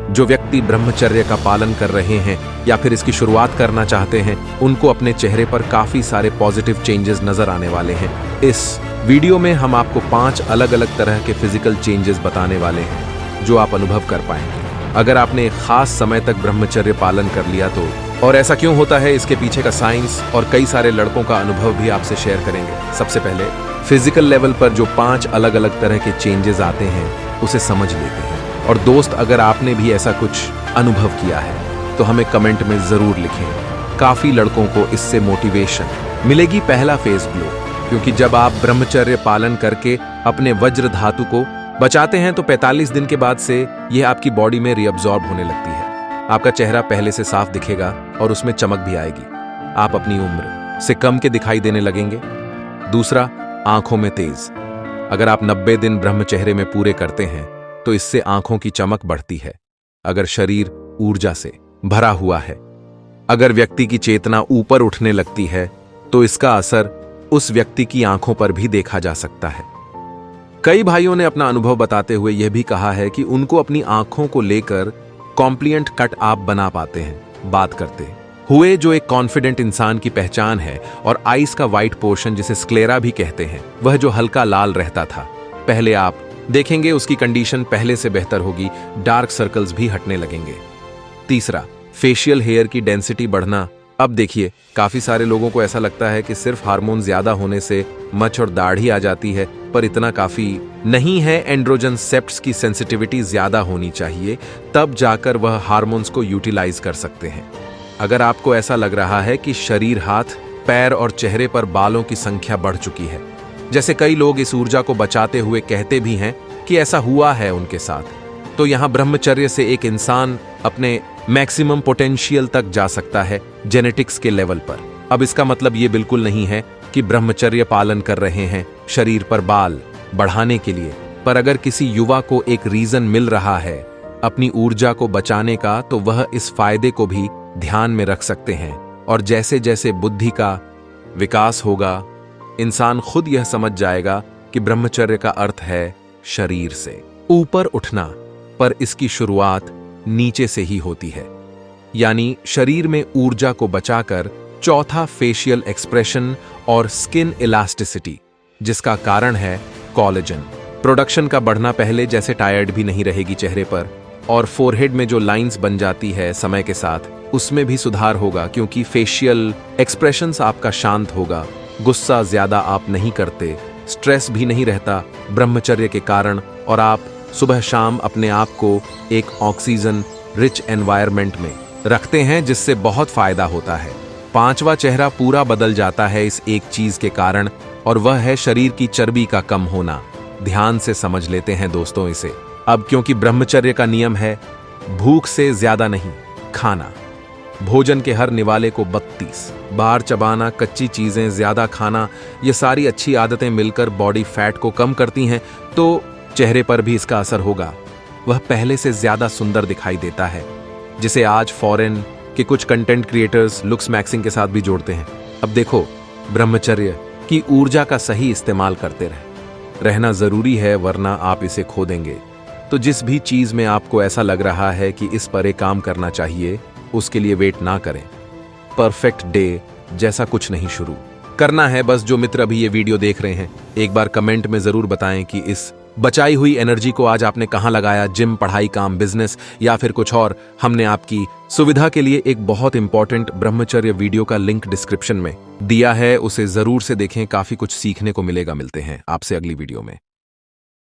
जो व्यक्ति ब्रह्मचर्य का पालन कर रहे हैं या फिर इसकी शुरुआत करना चाहते हैं, उनको अपने चेहरे पर काफी सारे पॉजिटिव चेंजेस नजर आने वाले हैं। इस वीडियो में हम आपको 5 अलग अलग तरह के फिजिकल चेंजेस बताने वाले हैं जो आप अनुभव कर पाएंगे अगर आपने एक खास समय तक ब्रह्मचर्य पालन कर लिया तो। और ऐसा क्यों होता है, इसके पीछे का साइंस और कई सारे लड़कों का अनुभव भी आपसे शेयर करेंगे। सबसे पहले फिजिकल लेवल पर जो 5 अलग अलग तरह के चेंजेस आते हैं उसे समझ लेते हैं। और दोस्त, अगर आपने भी ऐसा कुछ अनुभव किया है तो हमें कमेंट में जरूर लिखें। काफी लड़कों को इससे मोटिवेशन मिलेगी। पहला फेस ग्लो, क्योंकि जब आप ब्रह्मचर्य पालन करके अपने वज्र धातु को बचाते हैं तो 45 दिन के बाद से यह आपकी बॉडी में रीअब्जॉर्ब होने लगती है। आपका चेहरा पहले से साफ दिखेगा और उसमें चमक भी आएगी। आप अपनी उम्र से कम के दिखाई देने लगेंगे। दूसरा, आंखों में तेज। अगर आप 90 दिन ब्रह्मचर्य में पूरे करते हैं तो इससे आंखों की चमक बढ़ती है। अगर शरीर ऊर्जा से भरा हुआ है, अगर व्यक्ति की चेतना ऊपर उठने लगती है तो इसका असर उस व्यक्ति की आंखों पर भी देखा जा सकता है। कई भाइयों ने अपना अनुभव बताते हुए यह भी कहा है कि उनको अपनी आंखों को लेकर कॉम्प्लिएंट कट आप बना पाते हैं बात करते हुए, जो एक कॉन्फिडेंट इंसान की पहचान है। और आइस का व्हाइट पोर्शन, जिसे स्क्लेरा भी कहते हैं, वह जो हल्का लाल रहता था, पहले आप देखेंगे उसकी कंडीशन पहले से बेहतर होगी। डार्क सर्कल्स भी हटने लगेंगे। तीसरा, फेशियल हेयर की डेंसिटी बढ़ना। अब देखिए, काफी सारे लोगों को ऐसा लगता है कि सिर्फ हार्मोन ज्यादा होने से मच और दाढ़ी आ जाती है, पर इतना काफी नहीं है। एंड्रोजन सेप्ट्स की सेंसिटिविटी ज्यादा होनी चाहिए, तब जाकर वह हार्मोन्स को यूटिलाइज कर सकते हैं। अगर आपको ऐसा लग रहा है कि शरीर, हाथ, पैर और चेहरे पर बालों की संख्या बढ़ चुकी है, जैसे कई लोग इस ऊर्जा को बचाते हुए कहते भी हैं कि ऐसा हुआ है उनके साथ, तो यहां ब्रह्मचर्य से एक इंसान अपने मैक्सिमम पोटेंशियल तक जा सकता है जेनेटिक्स के लेवल पर। अब इसका मतलब ये बिल्कुल नहीं है कि ब्रह्मचर्य पालन कर रहे हैं शरीर पर बाल बढ़ाने के लिए, पर अगर किसी युवा को एक रीजन मिल रहा है अपनी ऊर्जा को बचाने का, तो वह इस फायदे को भी ध्यान में रख सकते हैं। और जैसे जैसे बुद्धि का विकास होगा, इंसान खुद यह समझ जाएगा कि ब्रह्मचर्य का अर्थ है शरीर से ऊपर उठना, पर इसकी शुरुआत नीचे से ही होती है। यानी शरीर में ऊर्जा को बचाकर। चौथा, फेशियल एक्सप्रेशन और स्किन इलास्टिसिटी, जिसका कारण है कोलेजन प्रोडक्शन का बढ़ना। पहले जैसे टायर्ड भी नहीं रहेगी चेहरे पर, और फोरहेड में जो लाइंस बन जाती है समय के साथ, उसमें भी सुधार होगा, क्योंकि फेशियल एक्सप्रेशंस आपका शांत होगा। गुस्सा ज्यादा आप नहीं करते, स्ट्रेस भी नहीं रहता ब्रह्मचर्य के कारण, और आप सुबह शाम अपने आप को एक ऑक्सीजन रिच एनवायरनमेंट में रखते हैं, जिससे बहुत फायदा होता है। पांचवा, चेहरा पूरा बदल जाता है इस एक चीज के कारण, और वह है शरीर की चर्बी का कम होना। ध्यान से समझ लेते हैं दोस्तों इसे अब, क्योंकि ब्रह्मचर्य का नियम है भूख से ज्यादा नहीं खाना। भोजन के हर निवाले को 32 बार चबाना, कच्ची चीजें ज्यादा खाना, ये सारी अच्छी आदतें मिलकर बॉडी फैट को कम करती हैं, तो चेहरे पर भी इसका असर होगा। वह पहले से ज्यादा सुंदर दिखाई देता है, जिसे आज फॉरेन के कुछ कंटेंट क्रिएटर्स लुक्स मैक्सिंग के साथ भी जोड़ते हैं। अब देखो, ब्रह्मचर्य की ऊर्जा का सही इस्तेमाल करते रहना जरूरी है, वरना आप इसे खो देंगे। तो जिस भी चीज में आपको ऐसा लग रहा है कि इस पर एक काम करना चाहिए, उसके लिए वेट ना करें। परफेक्ट डे जैसा कुछ नहीं शुरू करना है। बस जो मित्र अभी ये वीडियो देख रहे हैं, एक बार कमेंट में जरूर बताएं कि इस बचाई हुई एनर्जी को आज आपने कहां लगाया, जिम, पढ़ाई, काम, बिजनेस या फिर कुछ और। हमने आपकी सुविधा के लिए एक बहुत इंपॉर्टेंट ब्रह्मचर्य वीडियो का लिंक डिस्क्रिप्शन में दिया है, उसे जरूर से देखें, काफी कुछ सीखने को मिलेगा। मिलते हैं आपसे अगली वीडियो में।